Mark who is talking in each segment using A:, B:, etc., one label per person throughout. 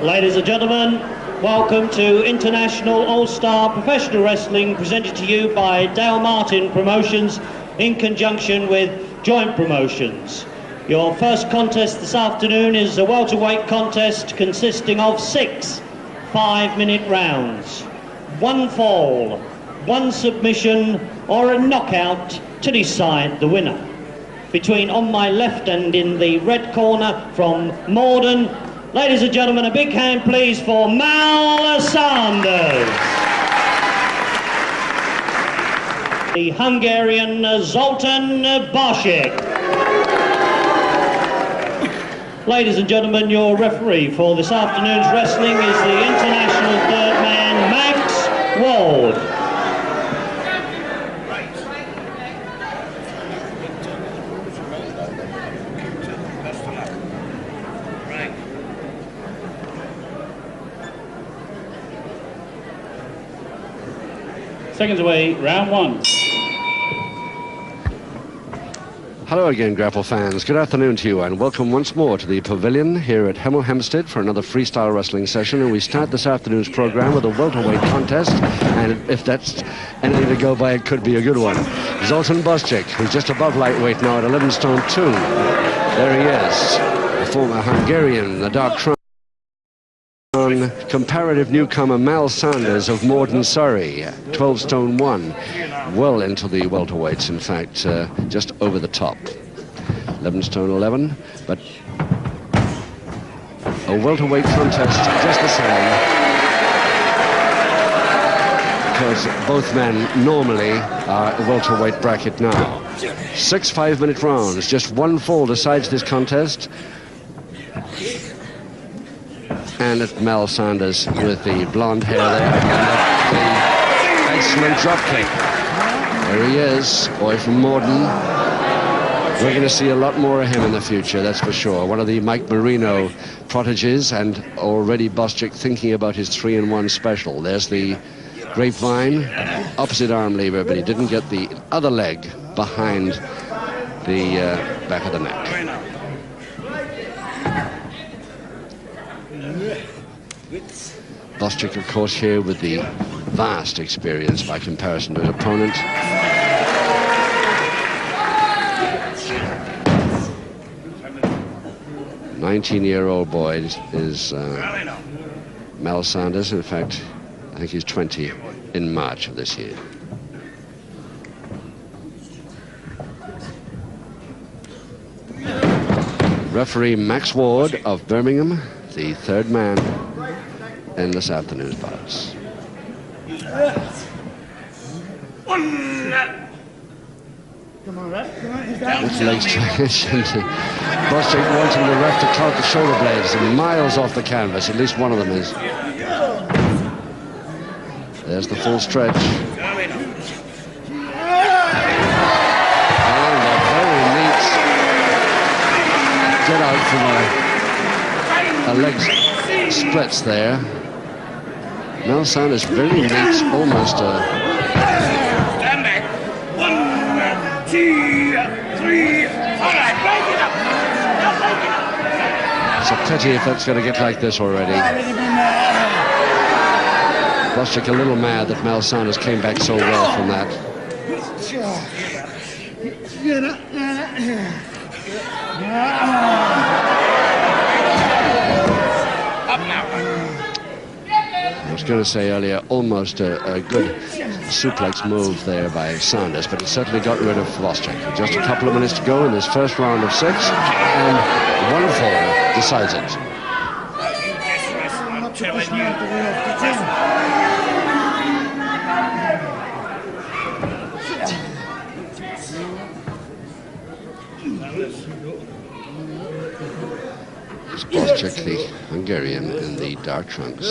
A: Ladies and gentlemen, welcome to International All-Star Professional Wrestling, presented to you by Dale Martin Promotions in conjunction with Joint Promotions. Your first contest this afternoon is a welterweight contest consisting of 6 5-minute rounds. 1 fall, 1 submission or a knockout to decide the winner. Between on my left and in the red corner from Morden, ladies and gentlemen, a big hand please for Mal Sanders. The Hungarian Zoltan Bosiek. Ladies and gentlemen, your referee for this afternoon's wrestling is the international third man, Max Ward.
B: Seconds away, round 1.
C: Hello again, Grapple fans. Good afternoon to you, and welcome once more to the Pavilion here at Hemel Hempstead for another freestyle wrestling session. And we start this afternoon's program with a welterweight contest, and if that's anything to go by, it could be a good one. Zoltan Bosiek, who's just above lightweight now at 11 stone 2. There he is, the former Hungarian, the dark trunk. Comparative newcomer Mal Sanders of Morden, Surrey, 12 stone 1, well into the welterweights, in fact, just over the top. 11 stone 11, but a welterweight contest just the same, because both men normally are a welterweight bracket now. 6 5-minute rounds, just 1 fall decides this contest. And at Mal Sanders with the blonde hair there, and the excellent drop kick. There he is, boy from Morden. We're going to see a lot more of him in the future, that's for sure. One of the Mike Marino proteges, and already Bosiek thinking about his 3-in-1 special. There's the grapevine, opposite arm lever, but he didn't get the other leg behind the back of the neck. Bosiek, of course, here with the vast experience by comparison to his opponent. "19-year-old boy is Mal Sanders. In fact, I think he's 20 in March of this year. Referee Max Ward of Birmingham, the third man in this afternoon's bouts.
D: Come on, ref. Come on.
C: With legs transition. Bosiek wanting the ref to count the shoulder blades, and miles off the canvas. At least one of them is. There's the full stretch. And a very neat get out from a leg splits there. Mal Sanders very neat, almost
E: Stand back. 1, 2, 3. All right, break it up.
C: It's a pity if that's going to get like this already. Bosiek a little mad that Mal Sanders came back so well from that. I was going to say earlier, almost a good suplex move there by Sanders, but it certainly got rid of Bosiek. Just a couple of minutes to go in this first round of 6, and 1 fall decides it.
E: I'm telling you.
C: Bosiek, the Hungarian, in the dark trunks.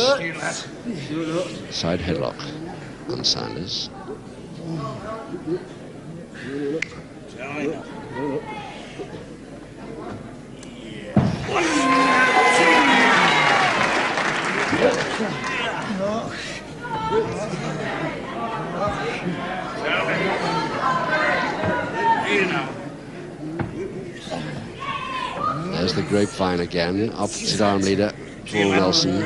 C: Side headlock on Sanders. There's the grapevine again, opposite arm leader Paul Nelson,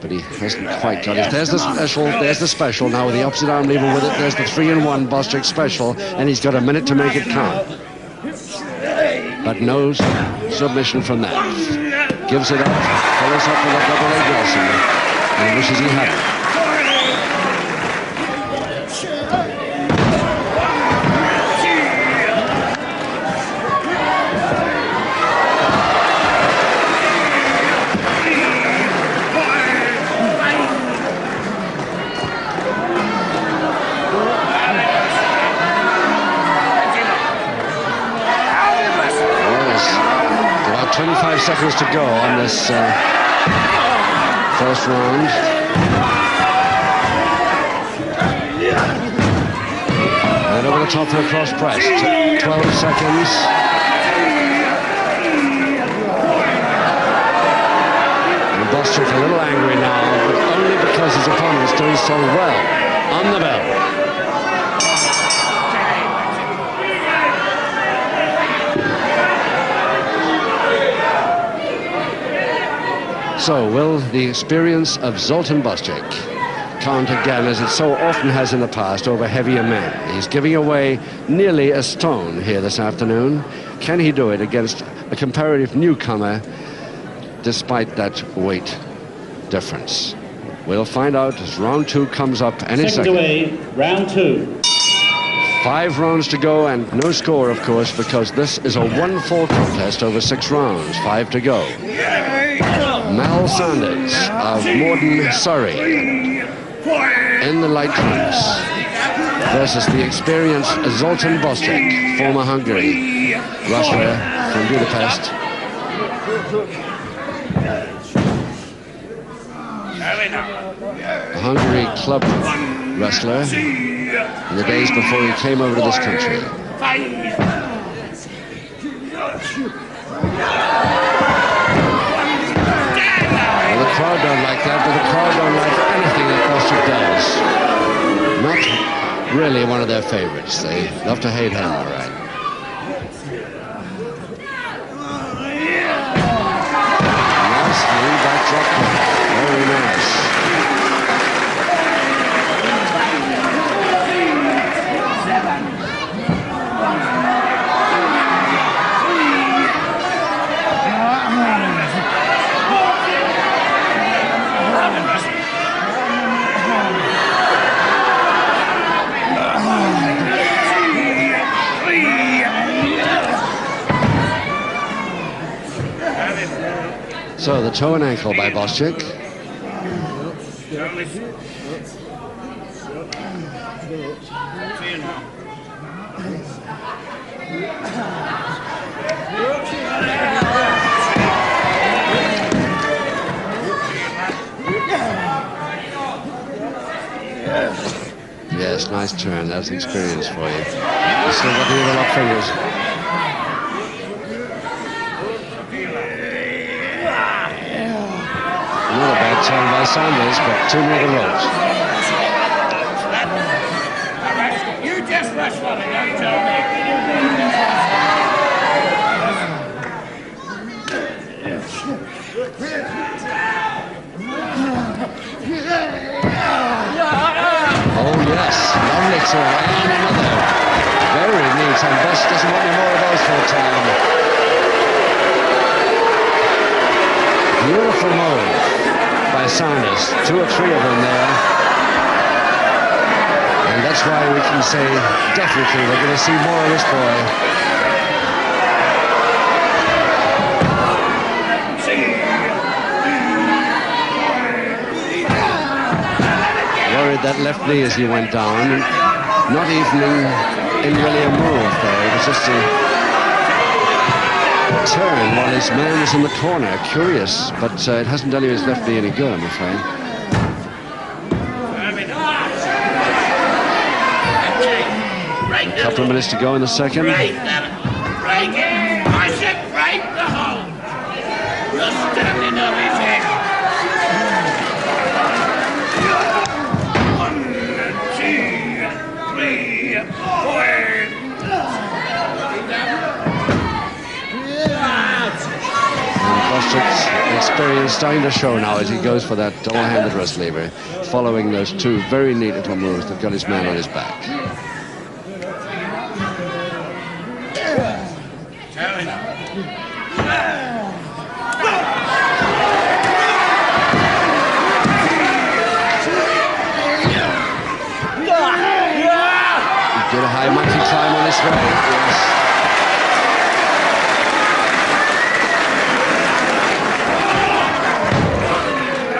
C: but he hasn't quite got it. There's the special, now with the opposite arm lever with it. There's the 3-in-1 Bostwick special, and he's got a minute to make it count. But no submission from that. Gives it up, follows up with a double leg Nelson, and wishes he hadn't. About 25 seconds to go on this first round. And over the top for a cross press. 12 seconds. And Bostwick a little angry now, but only because his opponent's doing so well on the bell. So, will the experience of Zoltan Bostwick count again, as it so often has in the past, over heavier men? He's giving away nearly a stone here this afternoon. Can he do it against a comparative newcomer, despite that weight difference? We'll find out as round 2 comes up any second.
B: Away, round 2.
C: 5 rounds to go and no score, of course, because this is a 1-4 contest over 6 rounds. 5 to go. Mal Sanders of Morden, Surrey, in the light trunks, versus the experienced Zoltan Bostwick, former Hungary wrestler from Budapest. A Hungary club wrestler in the days before he came over to this country. Well, the crowd don't like that, but the crowd don't like anything that Bostwick does. Not really one of their favorites. They love to hate him, all right. Nice lean back drop kick. Very nice. So the toe and ankle by Bostwick. Yes, nice turn. That's experience for you. You still got the interlock fingers. Not a bad turn by Sanders, but too near the ropes.
E: You just rush one and don't tell me.
C: Oh yes, lovely turn, and another. Very neat, and Boss doesn't want any more of those for a time. Beautiful move by Sanders, 2 or 3 of them there. And that's why we can say, definitely, we're going to see more of this boy. Worried that left knee as he went down. Not even in really a move there. It was just a turn while his man was in the corner. Curious, but it hasn't done his left knee any good, I'm afraid. A couple of minutes to go in the second.
E: Break them. Break it. I said break the hole. You're standing on his head. 1, 2, 3, 4.
C: Bostrick's experience starting to show now as he goes for that double-handed wrist lever, following those two very neat little moves that got his man on his back. He did a high monkey climb on his way, yes.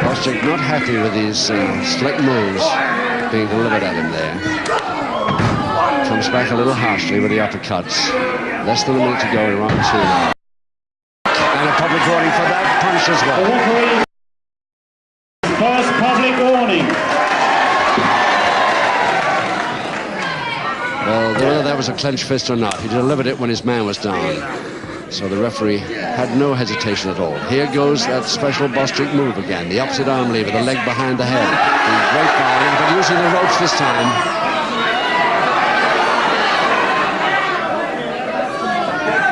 C: Bostrick not happy with these slick moves being delivered at him there. Comes back a little harshly with the uppercuts. Less than a minute to go in round 2 now. And a public warning for that punch as well.
B: First public warning.
C: Well, whether that was a clenched fist or not, he delivered it when his man was down. So the referee had no hesitation at all. Here goes that special Bostrick move again. The opposite arm lever, the leg behind the head. The grapevine, but using the ropes this time.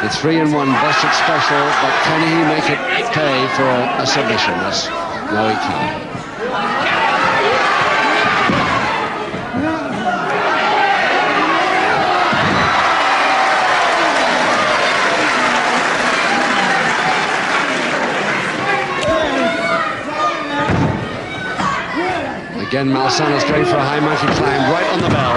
C: The 3-1 Bostrick special, but can he make it pay for a submission? No, he can't. Again, Mal Sanders going for a high monkey climb right on the bell.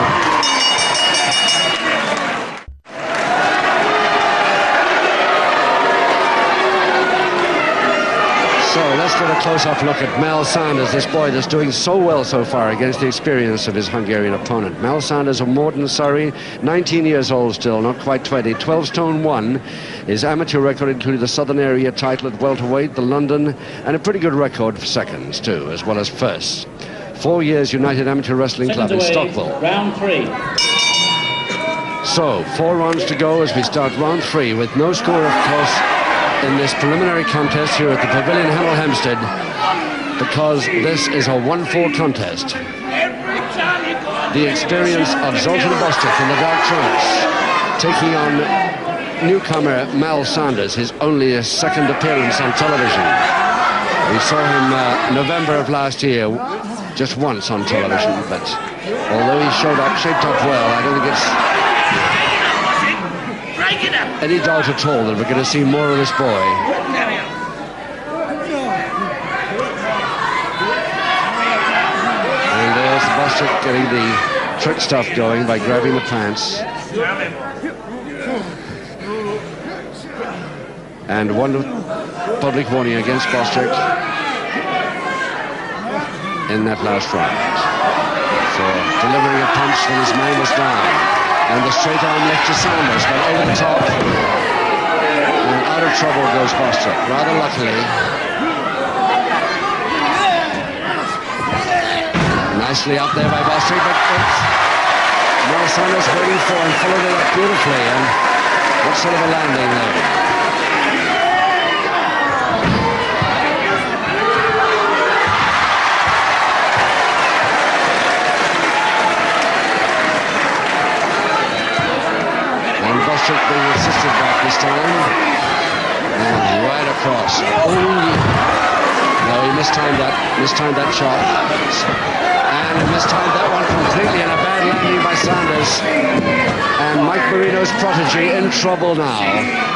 C: So let's get a close-up look at Mal Sanders, this boy that's doing so well so far against the experience of his Hungarian opponent. Mal Sanders of Morton, Surrey, 19 years old still, not quite 20, 12 stone 1. His amateur record included the Southern Area title at welterweight, the London, and a pretty good record for seconds too, as well as firsts. 4 years United Amateur Wrestling Club in Stockville.
B: Round 3.
C: So, 4 rounds to go as we start round 3 with no score, of course, in this preliminary contest here at the Pavilion Hemel Hempstead, because this is a 1-4 contest. The experience of Zoltan Bostrick in the dark trunks, taking on newcomer Mal Sanders, his only second appearance on television. We saw him November of last year, just once on television, but although he shaped up well, I don't think it's any doubt at all that we're going to see more of this boy. And there's Bostrick getting the trick stuff going by grabbing the pants. And one public warning against Bostrick in that last round for delivering a punch when his man was down. And the straight arm lift to Sanders, but over the top. And out of trouble goes Bostrick, rather luckily. Nicely up there by Bostrick, but Mal Sanders waiting for and followed it up beautifully. And what sort of a landing there? Being assisted back this time, and right across. Oh, no, he mistimed that shot, and he mistimed that one completely, and a bad landing by Sanders. And Mike Marino's protege in trouble now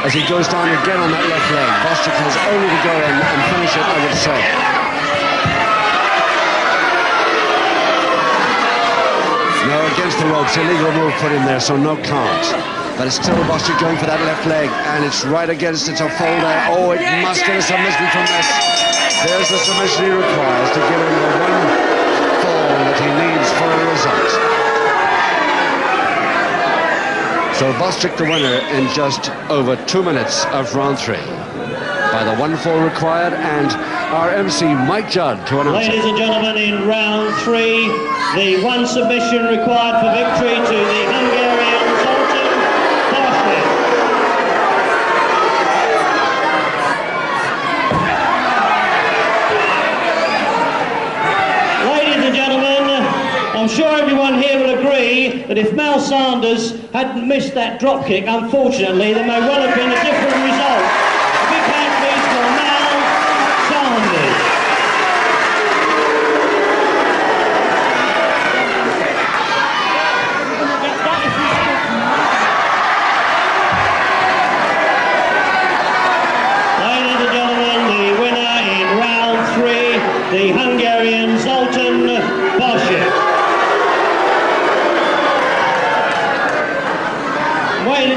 C: as he goes down again on that left leg. Bostrick has only to go in and finish it, I would say. No, against the ropes, illegal move put in there, so no count. But it's still Bostrick going for that left leg, and it's right against it, a folder. Oh, it must get a submission from this. There's the submission he requires to give him the one fall that he needs for a result. So Bostrick the winner in just over 2 minutes of round 3 by the 1-4 required, and our MC Mike Judd to announce it.
A: Ladies and gentlemen, in round 3, the one submission required for victory to the Hungarian Zoltan Bostrick. Ladies and gentlemen, I'm sure everyone here will agree that if Mal Sanders hadn't missed that drop kick, unfortunately, there may well have been a different result. A big hand please for Mal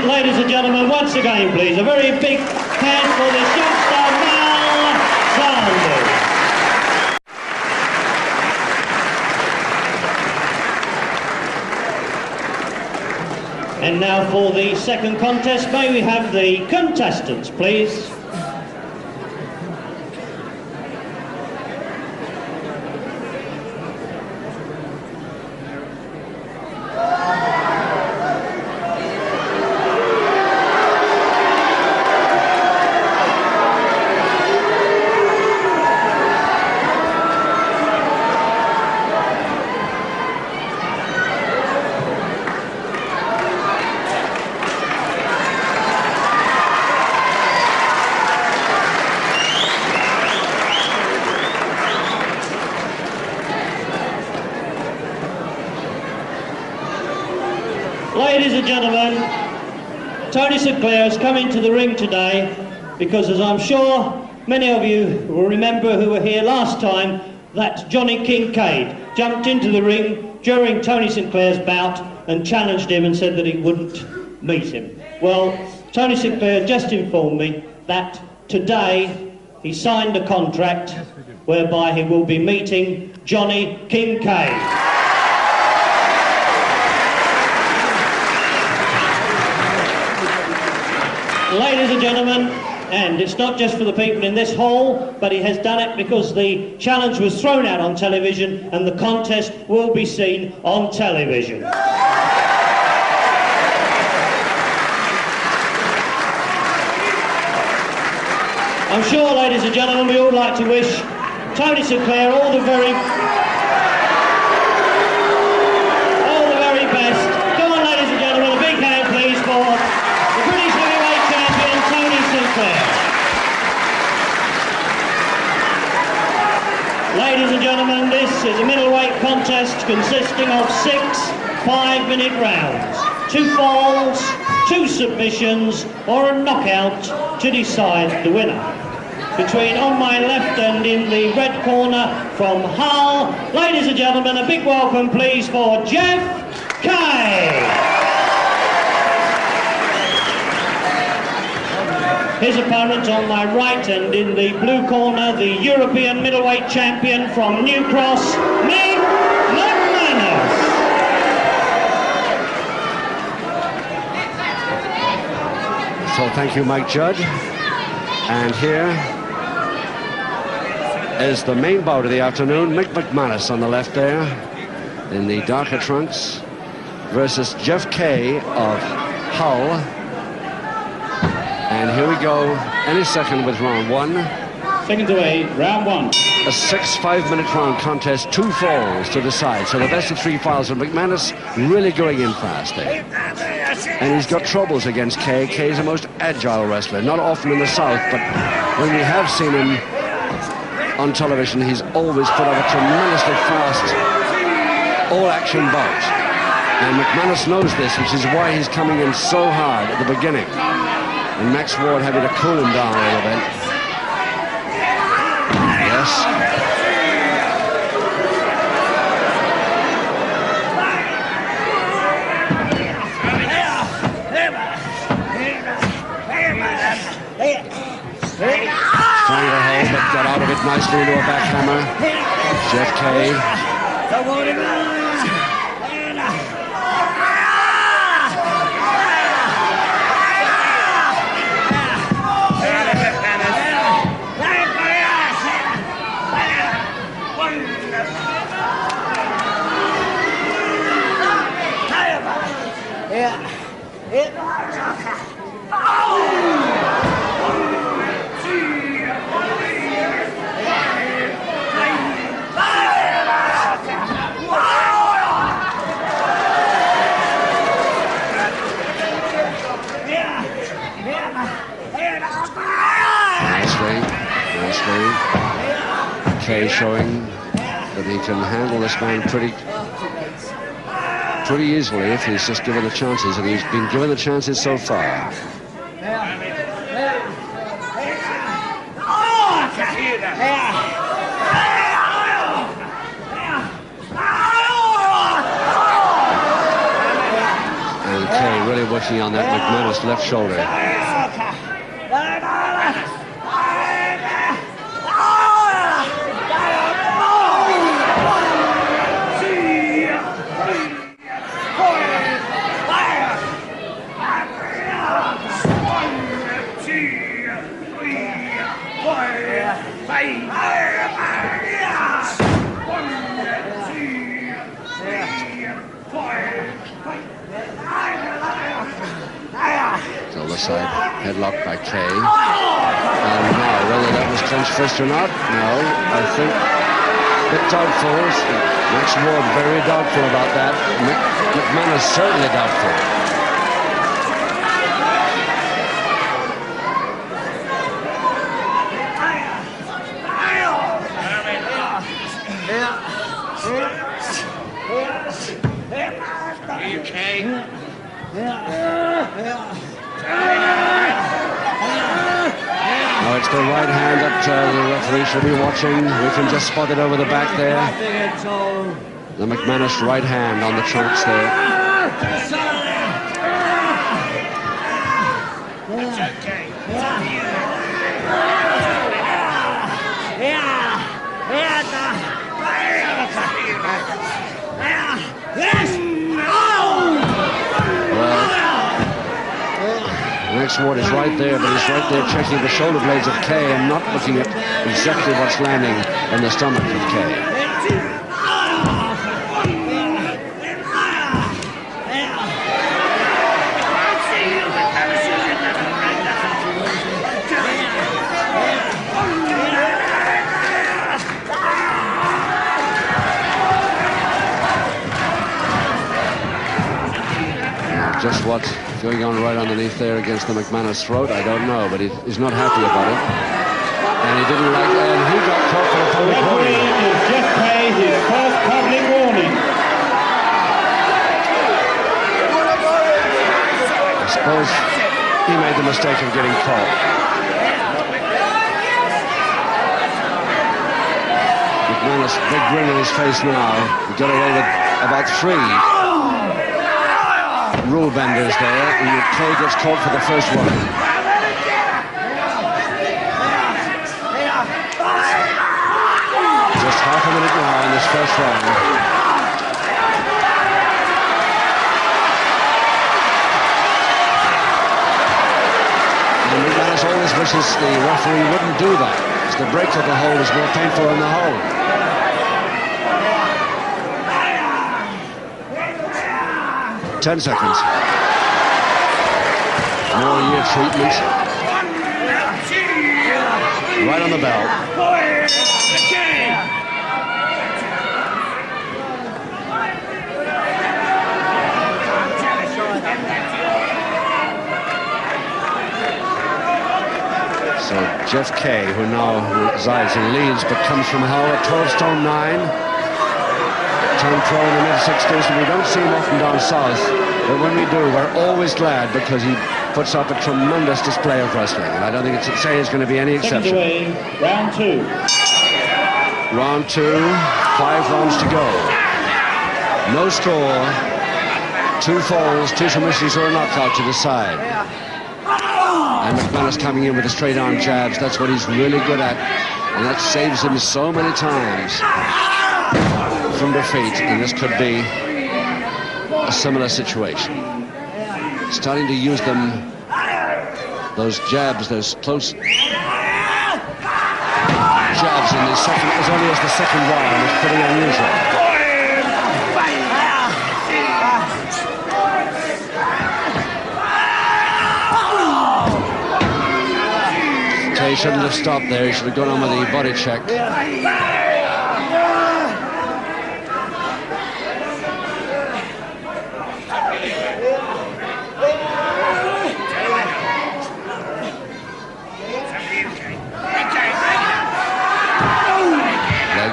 A: Ladies and gentlemen, once again, please, a very big hand for this youngster, Mel Sanders. And now for the second contest, may we have the contestants, please? Ladies and gentlemen, Tony St Clair has come into the ring today because, as I'm sure many of you will remember who were here last time, that Johnny Kincaid jumped into the ring during Tony St Clair's bout and challenged him and said that he wouldn't meet him. Well, Tony St Clair just informed me that today he signed a contract whereby he will be meeting Johnny Kincaid. Ladies and gentlemen, and it's not just for the people in this hall, but he has done it because the challenge was thrown out on television and the contest will be seen on television. I'm sure, ladies and gentlemen, we all like to wish Tony St Clair all the very best. Come on, ladies and gentlemen, a big hand, please, for the British heavyweight champion, Tony St Clair. Ladies and gentlemen, this is a middleweight contest consisting of 6 5-minute rounds. 2 falls, 2 submissions, or a knockout to decide the winner. Between, on my left and in the red corner from Hull, ladies and gentlemen, a big welcome please for Jeff Kay. His opponent on my right and in the blue corner, the European middleweight champion from New Cross, Mick McManus.
C: So thank you, Mike Judd. And here is the main bout of the afternoon. Mick McManus on the left there in the darker trunks versus Jeff Kay of Hull. And here we go, any second with round 1.
B: Seconds away, round 1.
C: A 6 5-minute round contest, 2 falls to decide. So the best of 3 falls, and McManus really going in fast there. And he's got troubles against Kay. Kay's the most agile wrestler, not often in the South, but when we have seen him on television, he's always put up a tremendously fast, all-action bout. And McManus knows this, which is why he's coming in so hard at the beginning. And Max Ward having to cool him down a little bit. Yes. Stranglehold, but got out of it nicely into a backhammer. Jeff Kay. Kay showing that he can handle this man pretty easily if he's just given the chances, and he's been given the chances so far. And Kay really working on that McManus left shoulder. Side headlock by Kay. And now, whether that was clenched fist or not, no, I think a bit doubtful. Max Ward very doubtful about that. McManus certainly doubtful. Oh, it's the right hand that the referee should be watching. We can just spot it over the back there. The McManus right hand on the trunks there. Max Ward is right there, but he's right there checking the shoulder blades of Kay and not looking at exactly what's landing in the stomach of Kay. Just what's going on right underneath there against the McManus throat, I don't know, but he's not happy about it. And he didn't like it, and he got caught for a public warning.
A: Is Jeff Kay his first public warning.
C: I suppose he made the mistake of getting caught. McManus, big grin on his face now. He got away with about 3 rule benders there, and Kay gets caught for the first one. Just half a minute now in this first round. And McManus always wishes the referee wouldn't do that, because the break of the hold is more painful than the hold. 10 seconds. More ear treatment. Right on the bell. So Jeff Kay, who now resides in Leeds, but comes from Hull at 12 stone 9. Turned pro in the mid-60s, and we don't see him often down south, but when we do, we're always glad because he puts up a tremendous display of wrestling, and I don't think it's going to be any exception.
A: Away, round 2.
C: Round 2, 5 rounds to go. No score, 2 falls, 2 submissions or a knockout to decide. And McManus coming in with the straight arm jabs, that's what he's really good at, and that saves him so many times from defeat, and this could be a similar situation. Starting to use them, those jabs, those close jabs in the second, as early as the second round, is pretty unusual. Kay shouldn't have stopped there, he should have gone on with the body check.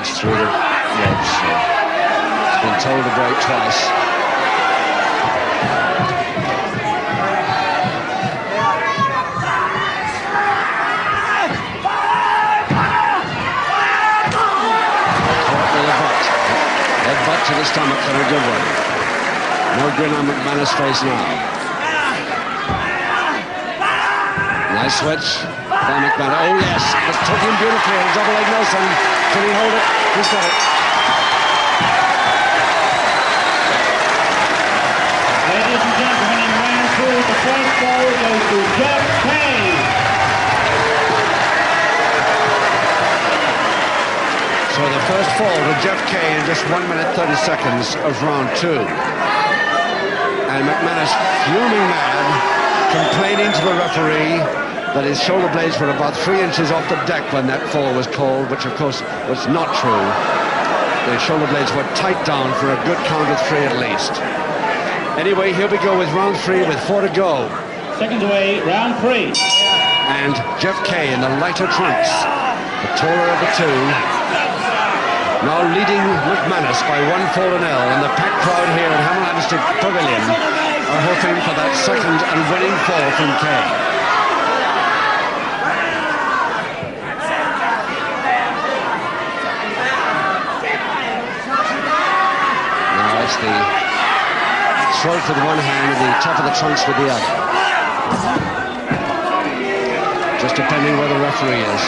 C: Through the ropes. It's been told to break twice. Caught with a butt. That butt to the stomach, and a good one. No grin on McManus' face now. Nice switch by McManus. Oh yes, it took him beautifully. Double leg Nelson. Can he hold it? He's got it.
B: Ladies and gentlemen, in round 2, the first ball goes to Jeff Kay.
C: So the first fall to Jeff Kay in just 1 minute 30 seconds of round 2. And McManus, fuming mad, complaining to the referee that his shoulder blades were about 3 inches off the deck when that fall was called, which of course was not true. The shoulder blades were tight down for a good count of 3 at least. Anyway, here we go with round 3 with 4 to go.
B: Seconds away, round 3.
C: And Jeff Kay in the lighter trunks, the taller of the two, now leading McManus by 1 fall to 0, and the packed crowd here at Hamilton District Pavilion are hoping for that second and winning fall from Kay. Now it's the throat with one hand and the top of the trunks with the other. Just depending where the referee is.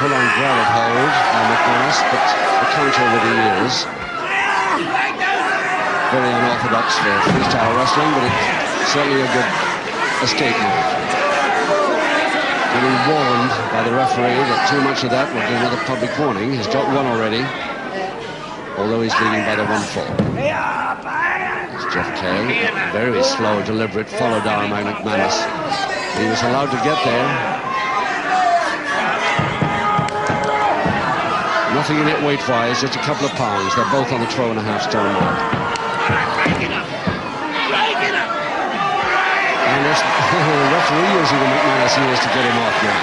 C: Full-on grab hold by McManus, but the counter over the years. Very unorthodox for freestyle wrestling, but it's certainly a good escape move. Getting warned by the referee that too much of that will give another public warning. He's got one already, although he's leading by the 1 fall. It's Jeff Kay, very slow, deliberate follow down by McManus. He was allowed to get there. Nothing in it weight-wise, just a couple of pounds. They're both on the 12.5 stone mark. And this the referee using the McManus years to get him off now.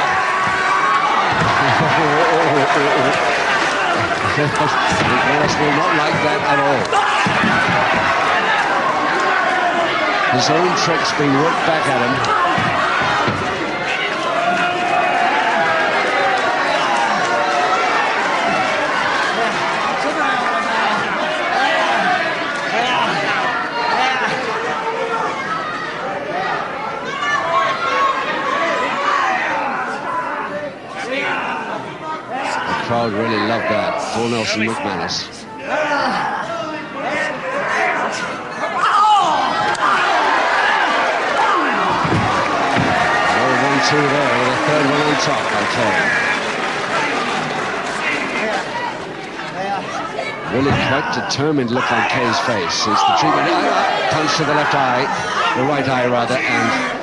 C: McManus will not like that at all. His own tricks being worked back at him. The crowd really loved that. Paul Nelson McManus. Another 1-2 there with a third one on top by Kay. Really quite determined look on Kay's face. It's the treatment. Punch to the left eye, the right eye rather, and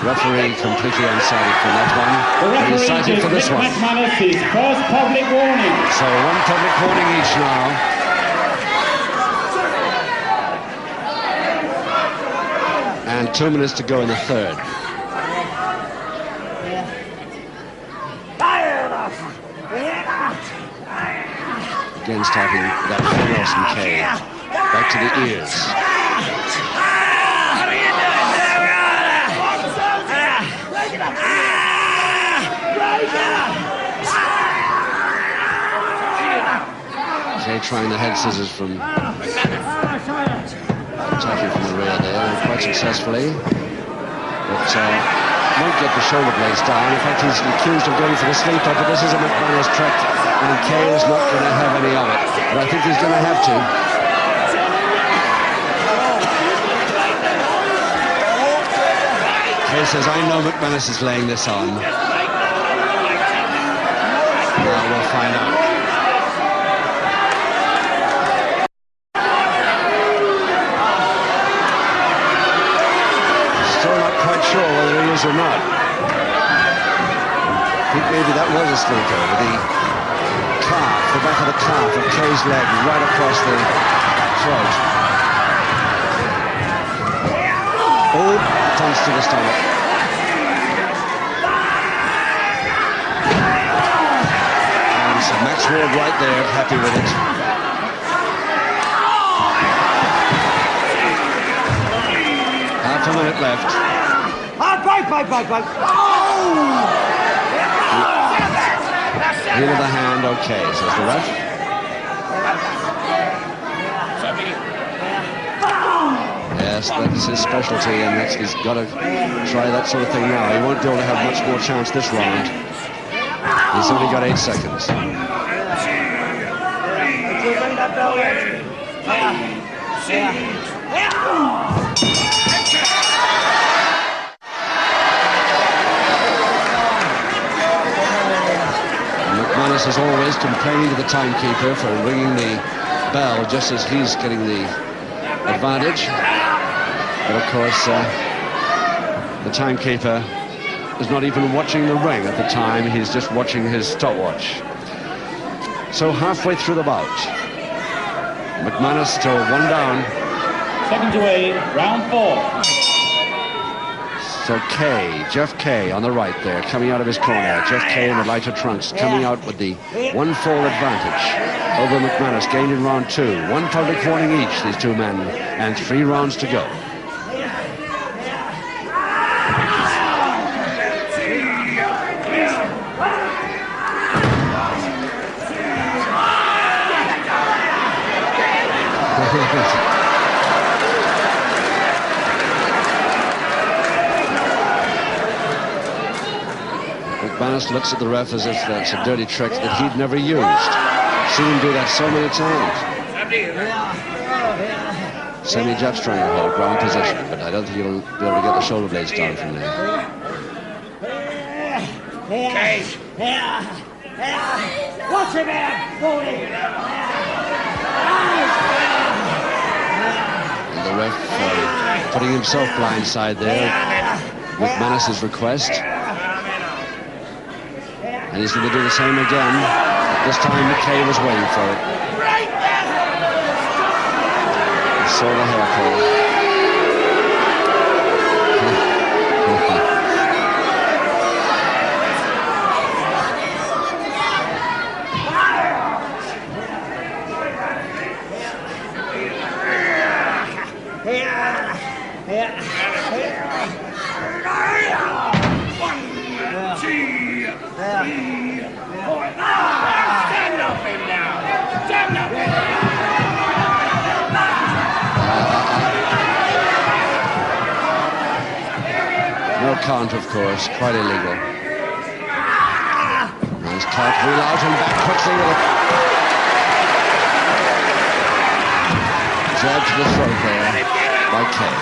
C: referee completely unsighted from that one.
B: The referee
C: excited for this one.
B: McManus his first public warning.
C: So 1 public warning each now. And 2 minutes to go in the third. Again starting that Paul Nelson Kay. Back to the ears. Kay trying the head scissors from attacking from the rear there, quite successfully, but won't get the shoulder blades down. In fact, he's accused of going for the sleeper, but this is a McManus trick, and Kay is not going to have any of it, but I think he's going to have to. Kay says, I know McManus is laying this on. Well, we'll find out. Sure whether he is or not. I think maybe that was a sleeper with the calf, the back of the calf of Kay's leg right across the throat. punch to the stomach. And so Max Ward right there, happy with it. Half a minute left. Heel of the hand, okay, says the ref. Yes, that's his specialty, and he's got to try that sort of thing now. He won't be able to have much more chance this round. He's only got 8 seconds. McManus is always complaining to the timekeeper for ringing the bell just as he's getting the advantage. But of course, the timekeeper is not even watching the ring at the time. He's just watching his stopwatch. So halfway through the bout, McManus still 1 down.
B: Seconds away, round 4.
C: So Kay, Jeff Kay on the right there, coming out of his corner. Jeff Kay in the lighter trunks, coming out with the 1-fall advantage over McManus, gained in round 2. 1 public warning each, these two men, and 3 rounds to go. McManus looks at the ref as if that's a dirty trick that he'd never used. Seen him do that so many times. Sammy Jeff's trying to hold ground position, but I don't think he'll be able to get the shoulder blades down from there.
D: Watch him out!
C: And the ref putting himself blindside there with McManus's request. And he's going to do the same again. But this time McKay was waiting for it. He saw the hair pull. No count, of course, quite illegal. Nice tight wheel out and back quickly with a jab to the throat there by Kay.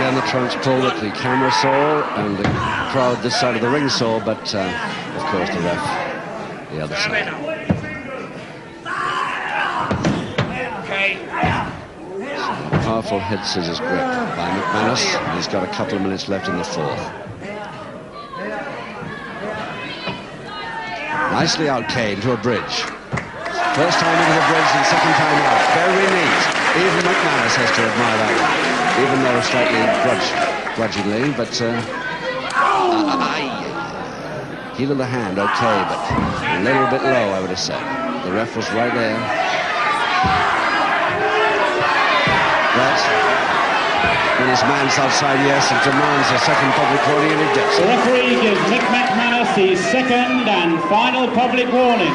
C: The trunks pull that the camera saw and the crowd this side of the ring saw, but of course the ref the other side. So, powerful head scissors grip by McManus. He's got a couple of minutes left in the 4th. Nicely out Kay into a bridge. First time into the bridge and second time out. Very neat. Even McManus has to admire that one. Even though slightly grudgingly, but heel of the hand, okay, but a little bit low, I would have said. The ref was right there. But when his man's outside, yes, it demands a second public warning, and it gets it.
B: The referee gives Mick McManus his second and final public warning.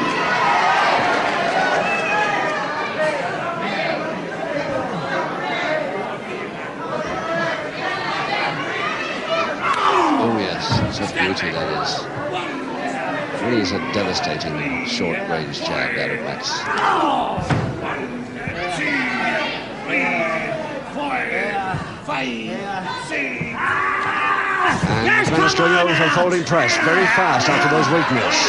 C: beauty, that is. Really is a devastating short-range jab, that of Max.
E: 5, 6.
C: And McManus going over for folding press very fast after those weaknesses.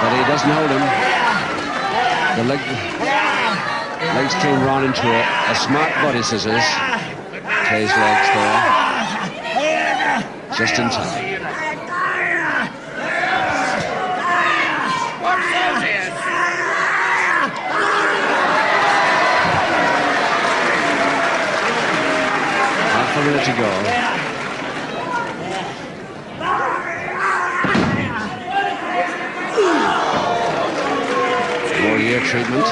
C: But he doesn't hold him. The legs came round into a smart body scissors. Kay's legs there. Just in time. Half a minute to go. Warrior treatment.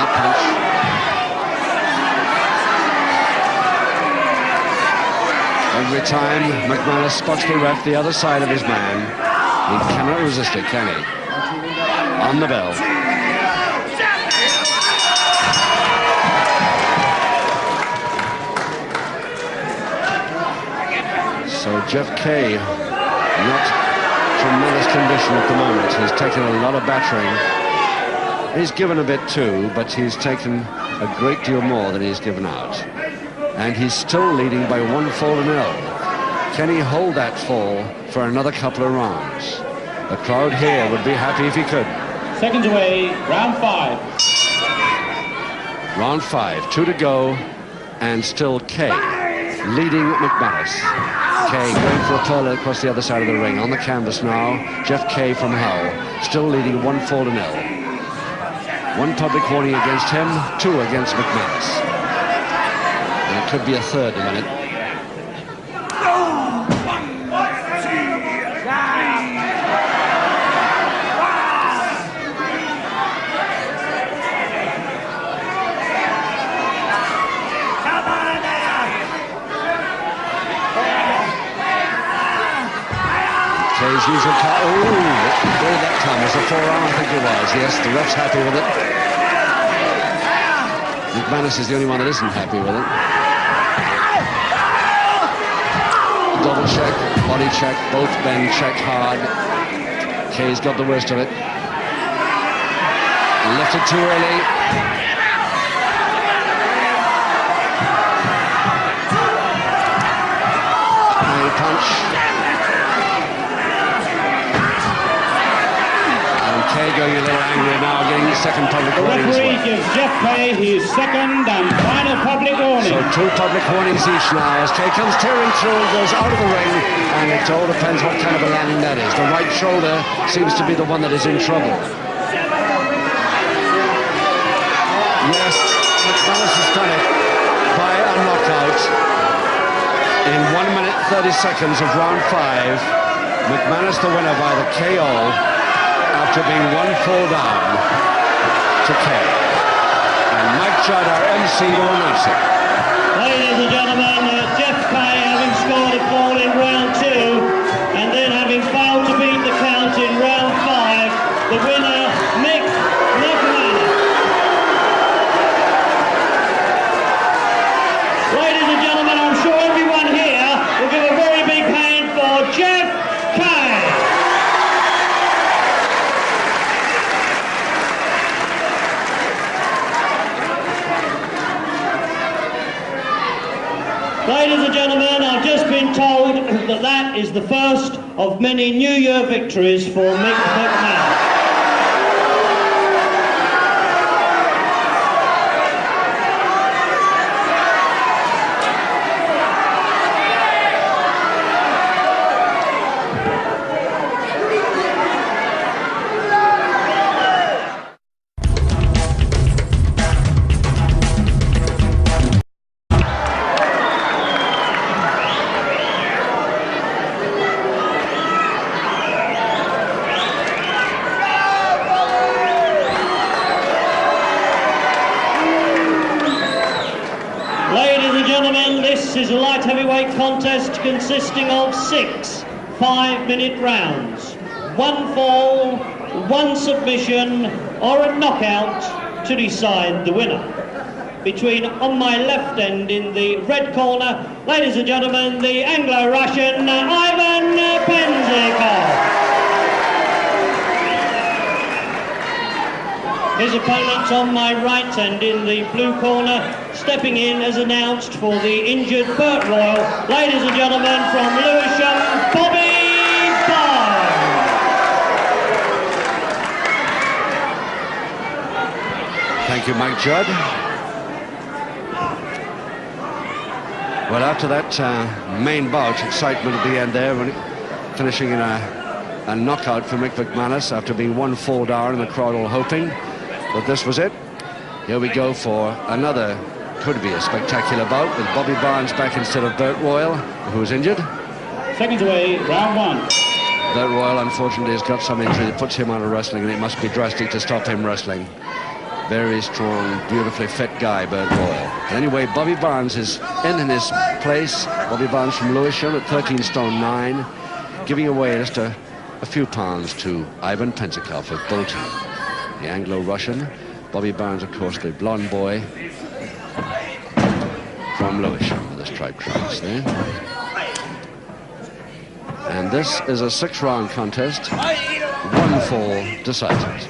C: Punch. Every time McManus spots the ref the other side of his man, he cannot resist it, can he? On the bell. So Jeff Kay, not tremendous condition at the moment. He's taken a lot of battering. He's given a bit too, but he's taken a great deal more than he's given out. And he's still leading by 1-0. Can he hold that fall for another couple of rounds? The crowd here would be happy if he could.
B: Seconds away, round 5.
C: Round 5, 2 to go, and still Kay leading McManus. Kay going for a curler across the other side of the ring. On the canvas now, Jeff Kay from Hull, still leading 1-0. 1 public warning against him, 2 against McManus. And it could be a third in a minute. Kay's usual cut. Oh, where did that come? It's a forearm, I think it was. Yes, the ref's happy with it. McManus is the only one that isn't happy with it. Double check, body check, both men check hard. Kay's got the worst of it. Lifted too early. And punch. Kay going a little angry now, getting his second public warning.
B: The referee gives Jeff Kay his second and final public warning.
C: So 2 public warnings each now as Kay comes tearing through and goes out of the ring, and it all depends what kind of a landing that is. The right shoulder seems to be the one that is in trouble. Yes, McManus has done it by a knockout. In 1 minute 30 seconds of round 5, McManus the winner by the KO. After being 1-4 down to Kay. And Mike Judd, our MC, will announce it.
A: Ladies and gentlemen, Jeff Kay having scored a fall in round 2 and then having failed to beat the count in round 5, the winner, Mick McManus. Ladies and gentlemen, I'm sure everyone here will give a very big hand for Jeff Kay. Ladies and gentlemen, I've just been told that that is the first of many New Year victories for Mick McManus. This is a light heavyweight contest consisting of 6 5-minute rounds. 1 fall, 1 submission or a knockout to decide the winner. between, on my left end in the red corner, ladies and gentlemen, the Anglo-Russian Ivan Penzikov. His opponent on my right end in the blue corner, stepping in as announced for the injured Burt Royal, ladies and gentlemen, from Lewisham, Bobby Barnes.
C: Thank you, Mike Judd. Well, after that main bout, excitement at the end there, finishing in a knockout for Mick McManus after being 1 fall down and the crowd all hoping that this was it. Here we go for another, could be a spectacular bout with Bobby Barnes back instead of Burt Royal, who's injured.
B: Seconds away, round 1.
C: Burt Royal, unfortunately, has got some injury that puts him out of wrestling, and it must be drastic to stop him wrestling. Very strong, beautifully fit guy, Burt Royal. Anyway, Bobby Barnes is in his place. Bobby Barnes from Lewisham at 13 stone 9, giving away just a few pounds to Ivan Penzikov of Bolton, the Anglo-Russian. Bobby Barnes, of course, the blonde boy from Lewisham with the striped trunks there. And this is a 6-round contest, 1 fall decided.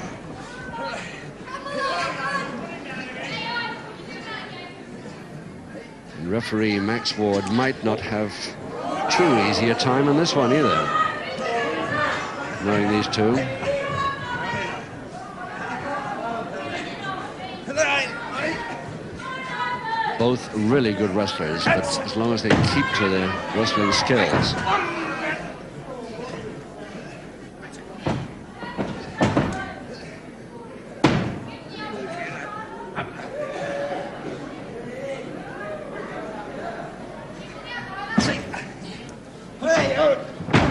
C: And referee Max Ward might not have too easy a time on this one either, knowing these two. Both really good wrestlers, but as long as they keep to their wrestling skills.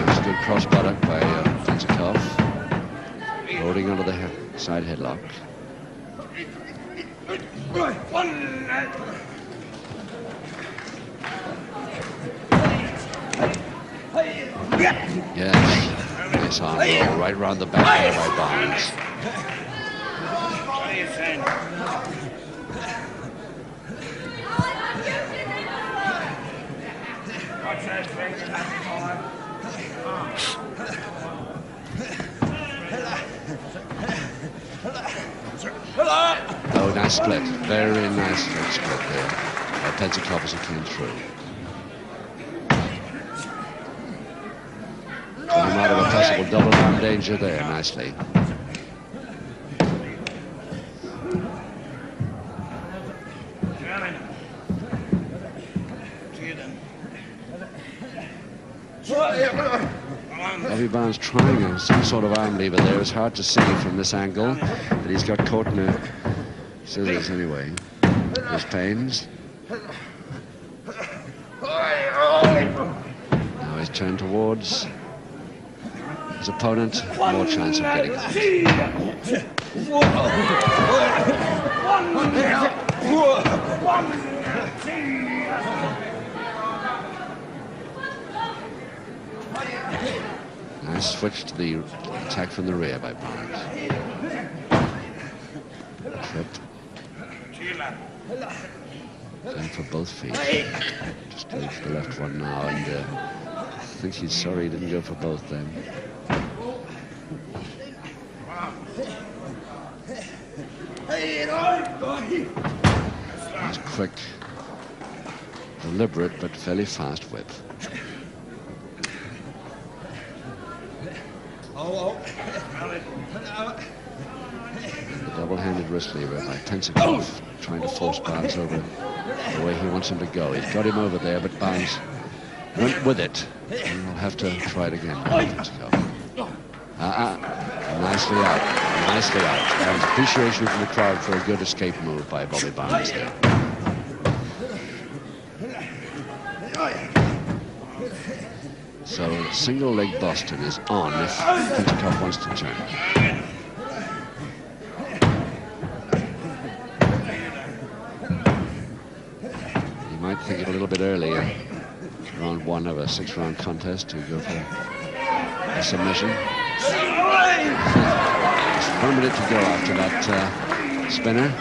C: It's a good cross buttock by Penzikov, holding onto the side headlock. Yes, nice arm roll right around the back there by Barnes. Oh, nice split. Very nice split there. Penzikov as he came through. Coming out of a possible double arm danger there nicely. Bobby Barnes trying some sort of arm lever there. It's hard to see from this angle, but he's got caught in a scissors anyway. There's pains. Now he's turned towards his opponent, more chance of getting out. Nice switch to the attack from the rear by Barnes. Trip. Going for both feet. Just going for the left one now, and I think he's sorry he didn't go for both then. Nice quick, deliberate but fairly fast whip. The double-handed wrist lever by Penzikov, trying to force Barnes over the way he wants him to go. He's got him over there, but Barnes went with it. And we'll have to try it again. Nicely out. Nicely out. And appreciation from the crowd for a good escape move by Bobby Barnes there. So single leg Boston is on if Penzikov wants to turn. He might think it a little bit earlier, round 1 of a 6-round contest, to go for a submission. Just 1 minute to go after that spinner.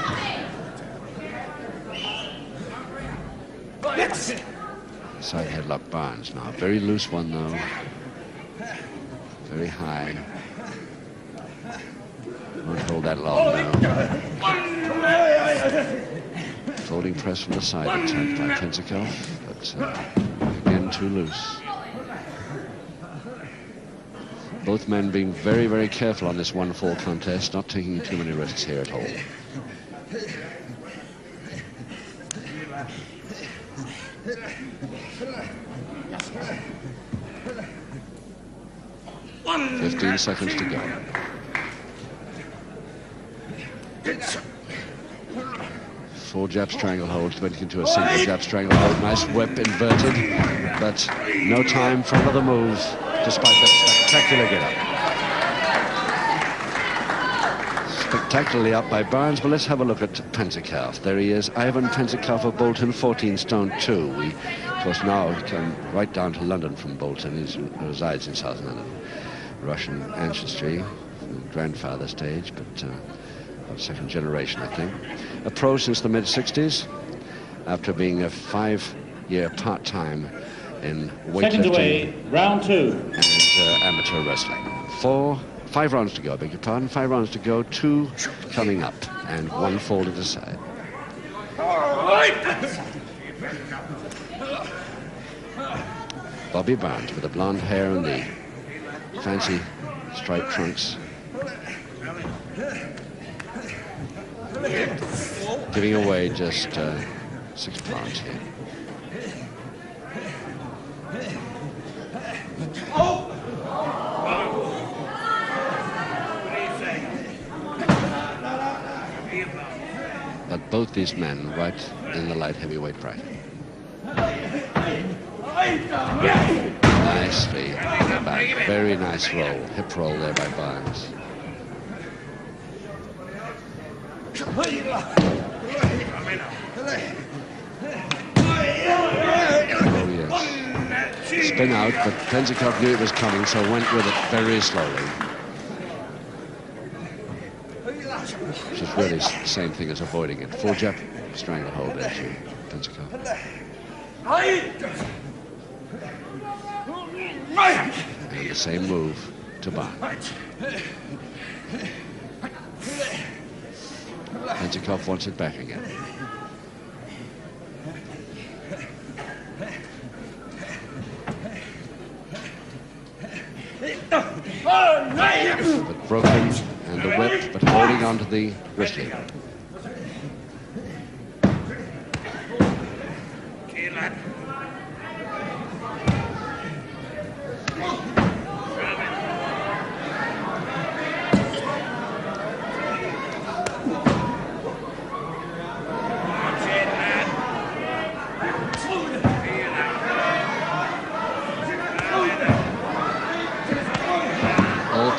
C: Side headlock Barnes now. Very loose one though. Very high. Won't hold that long now. Folding press from the side attempt by Tenzikov, but again too loose. Both men being very, very careful on this 1-fall contest, not taking too many risks here at all.
E: One,
C: 15 seconds to go. Four jab strangle holds, went into a single jab strangle hold. Nice whip inverted, but no time for another move, despite that spectacular get-up. Spectacularly up by Barnes, but let's have a look at Tenzikov. There he is, Ivan Tenzikov of Bolton, 14 stone 2. We, of course, now come right down to London from Bolton. He resides in South London. Russian ancestry, grandfather stage, but second generation, I think. A pro since the mid-60s, after being a 5-year part-time in weightlifting.
A: Second away, round 2.
C: And amateur wrestling. 5 rounds to go, I beg your pardon. 5 rounds to go, 2 coming up, and 1 fall to decide. Bobby Barnes with the blonde hair and the fancy striped trunks. Giving away just 6 pounds here. But both these men right in the light heavyweight bracket. Nicely back. Very nice roll. Hip roll there by Barnes. Oh, yes. Spin out, but Tenzikov knew it was coming, so went with it very slowly. Which is really the same thing as avoiding it. 4 jab stranglehold there to Tenzikov. And the same move to Barnes. Tenzikov wants it back again. But broken, and the whip, but holding on to the wrist lever.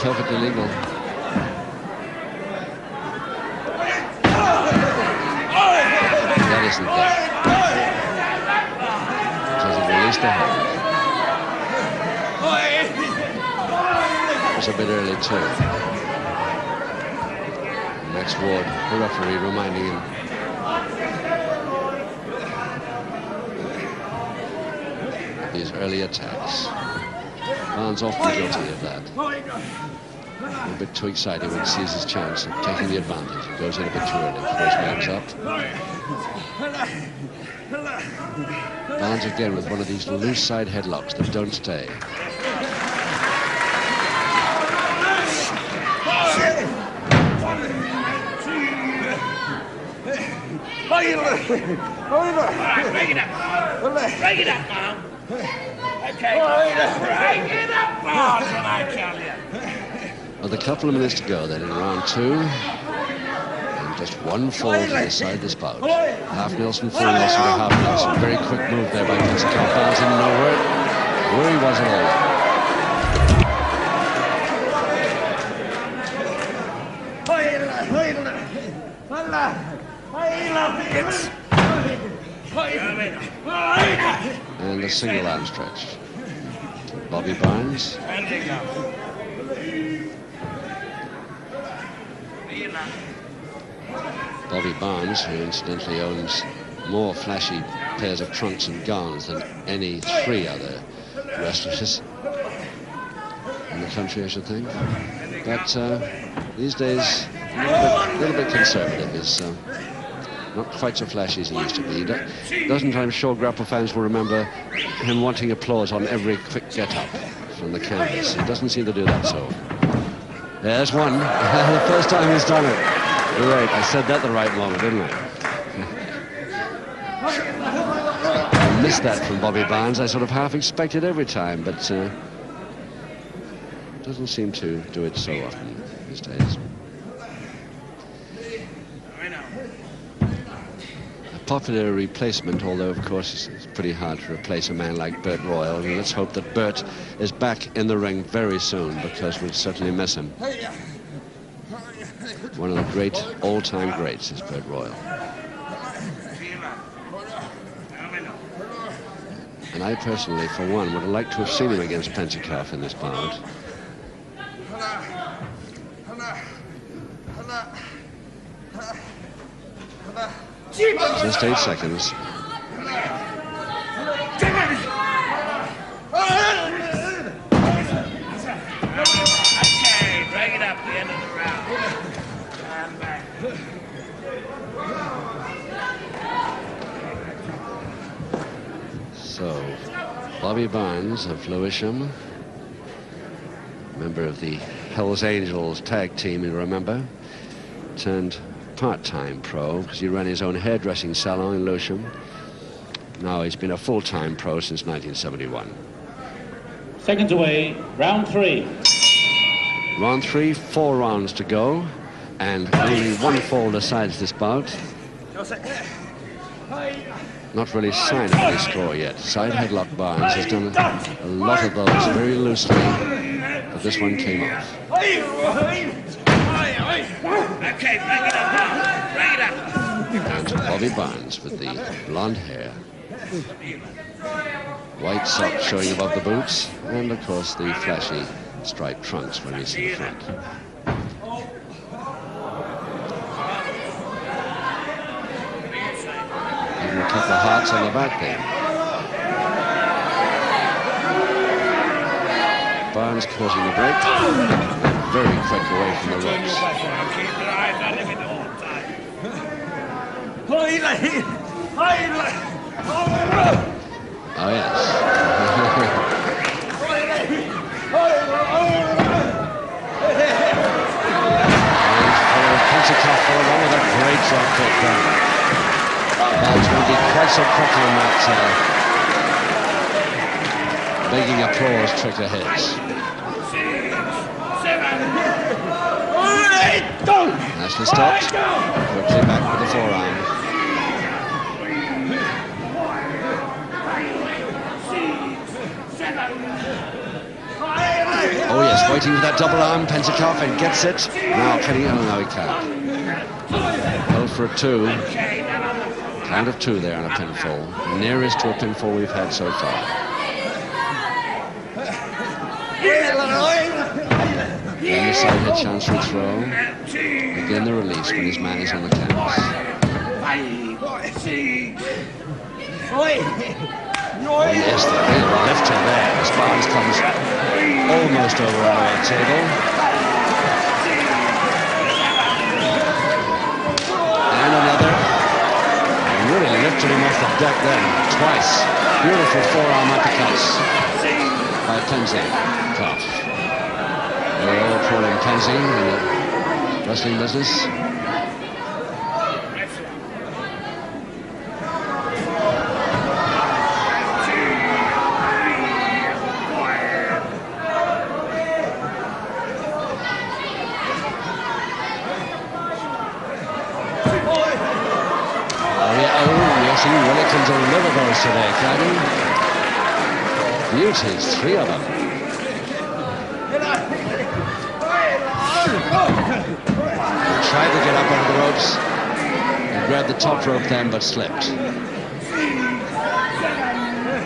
C: Perfectly legal. That isn't that. Because it released the hand. It was a bit early too. Max Ward, the referee, reminding him of these early attacks. Barnes often guilty of that. A bit too excited when he sees his chance of taking the advantage. He goes in a bit too early before his man's up. Barnes again with one of these loose side headlocks that don't stay.
E: Break it up. Break it up now. Okay. Break it up, Barnes, when I tell you.
C: Well, a couple of minutes to go then in round 2. And just 1 fall to the side of this bout. Half Nelson, full Nelson to half Nelson. Very quick move there by Tenzikov. Barnes didn't know where he was at all. And a single arm stretch. Bobby Barnes. Bobby Barnes, who incidentally owns more flashy pairs of trunks and gowns than any 3 other wrestlers in the country, I should think. But these days, a little bit conservative. Is not quite so flashy as he used to be. He doesn't, I'm sure Grapple fans will remember him wanting applause on every quick get-up from the canvas. He doesn't seem to do that so. There's one. The first time he's done it. Great. I said that the right moment, didn't I? I missed that from Bobby Barnes. I sort of half expected every time, but doesn't seem to do it so often these days. A popular replacement, although of course it's pretty hard to replace a man like Bert Royal. And let's hope that Bert is back in the ring very soon, because we'll certainly miss him. One of the great all-time greats is Bert Royal. And I personally, for one, would have liked to have seen him against Pentecoff in this bout. Just 8 seconds.
E: Okay, break it up at the end of the round. Stand back.
C: So, Bobby Barnes of Lewisham, member of the Hells Angels tag team, you remember, turned part-time pro because he ran his own hairdressing salon in Lewisham. Now he's been a full-time pro since 1971.
B: Seconds away, round 3.
C: Round 3, 4 rounds to go, and only one fall decides this bout. Not really signed any score yet. Side headlock Barnes has done a lot of those very loosely, but this one came off.
E: Okay, break it up. Break it up.
C: Down to Bobby Barnes with the blonde hair. White socks showing above the boots, and of course the flashy striped trunks when we see the front. Even a couple of hearts on the back there. Barnes causing the break. Very quick away from the ropes.
E: Keep your eyes on him all the time.
C: Oh, yes. Pentecoff for one with a great drop kick down. Barnes won't be quite so quick on that begging applause trick of his. Nicely stopped. Quickly back with the forearm. Oh yes, waiting for that double arm. Pentecoff and gets it. Now cutting. Oh no, he can't. Held for a 2. Count of 2 there on a pinfall. Nearest to a pinfall we've had so far. Then the side head chancery throw. Again the release when his man is on the canvas. Oh yes, the big lifter there. As Barnes comes almost over on the table. And another. Really lifted him off the deck then, twice. Beautiful forearm uppercuts by Pentecoff. They all call him Penzi in the wrestling business. He really can deliver those today, can he? Beauties, 3 of them. He tried to get up over the ropes. He grabbed the top rope then, but slipped.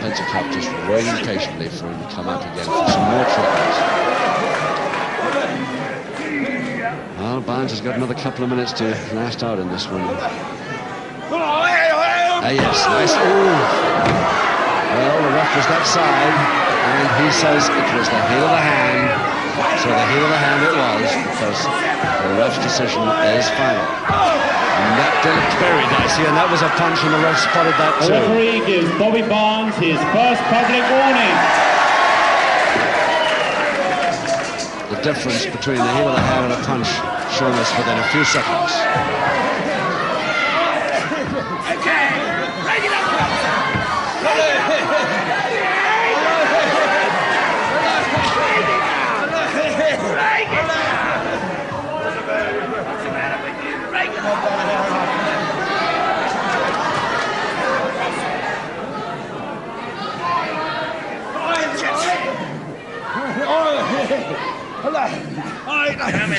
C: Pentecoff just waiting patiently for him to come up again for some more triples. Well, Barnes has got another couple of minutes to last out in this one. Yes, nice. Ooh. Well, the ref was that side, and he says it was the heel of the hand. So the heel of the hand it was, because the ref's decision is final. And that did look very dicey, and that was a punch, and the ref spotted that
B: The
C: too.
B: referee gives Bobby Barnes his first public warning.
C: The difference between the heel of the hand and a punch shown us within a few seconds.
E: Okay, break it up.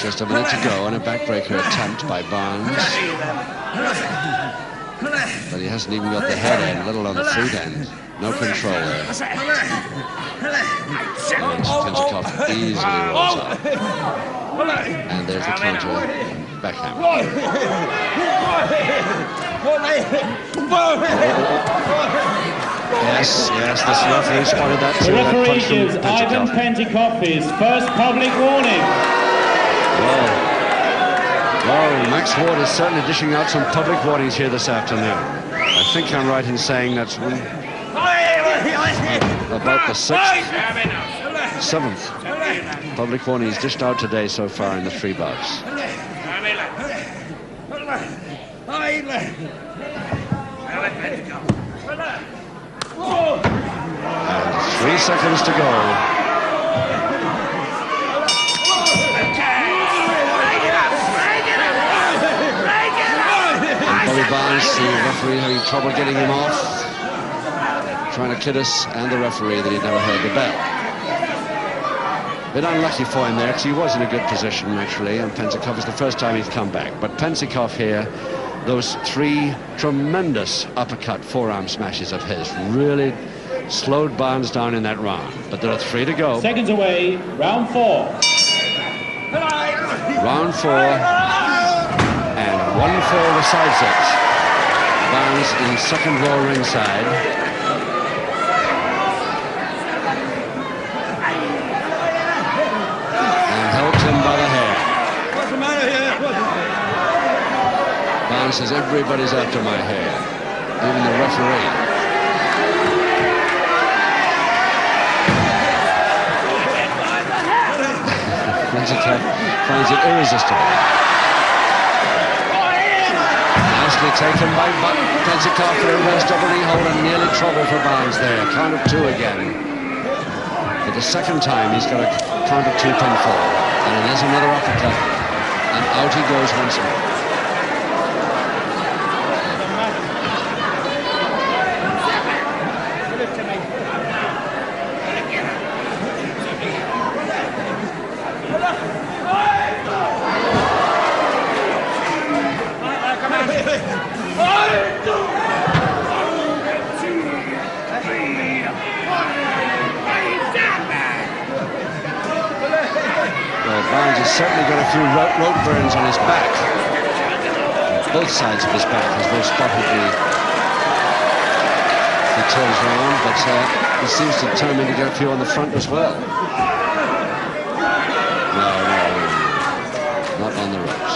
C: Just a minute to go, and a backbreaker attempt by Barnes. But he hasn't even got the head end, let alone the feet end. No control there. And Pentecoff easily rolls up. And there's the counter backhand. Yes, this referee spotted that too.
B: The
C: That
B: referee
C: punch from
B: gives Ivan Pentecoff his first public warning.
C: Well, Max Ward is certainly dishing out some public warnings here this afternoon. I think I'm right in saying that's about the 7th public warning he's dished out today so far in the 3 bouts. And 3 seconds to go. Bobby Barnes, the referee having trouble getting him off, trying to kid us and the referee that he'd never heard the bell. Bit unlucky for him there, because he was in a good position actually, and Pentecoff is the first time he's come back. But Pentecoff here, those 3 tremendous uppercut forearm smashes of his really slowed Barnes down in that round. But there are 3 to go.
B: Seconds away, round 4.
C: Round 4. And 1-4 decides it. Barnes in second row ringside. And helped him by the hair.
D: What's the matter here?
C: Barnes says, everybody's after my hair, even the referee. Pentecoff finds it irresistible. Nicely taken by Pentecoff for a reverse double knee hold, and nearly trouble for Barnes there. Count of 2 again. For the second time, he's got a count of 2 pinfall. And there's another uppercut. And out he goes once more. Barnes has certainly got a few rope burns on his back. Both sides of his back, as though spotted the turns round, but he seems determined to get a few on the front as well. No, not on the ropes.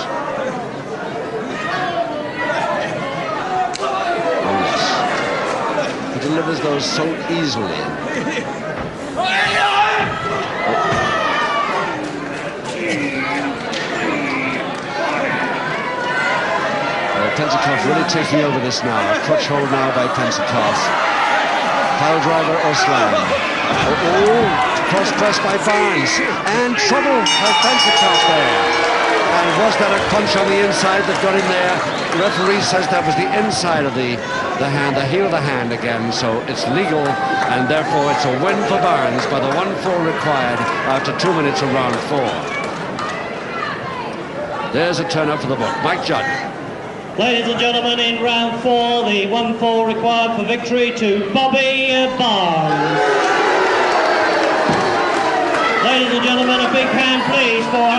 C: Oh yes. He delivers those so easily. Pentecoff really taking over this now. A crutch hold now by Pentecoff. Pile driver or slam. Cross press by Barnes. And trouble for Pentecoff there. And was that a punch on the inside that got him there? The referee says that was the inside of the hand, the heel of the hand again. So it's legal, and therefore it's a win for Barnes by the 1-4 required after 2 minutes of round 4. There's a turn up for the book. Mike Judd.
A: Ladies and gentlemen, in round 4, the 1-4 required for victory to Bobby Barnes. Ladies and gentlemen, a big hand please for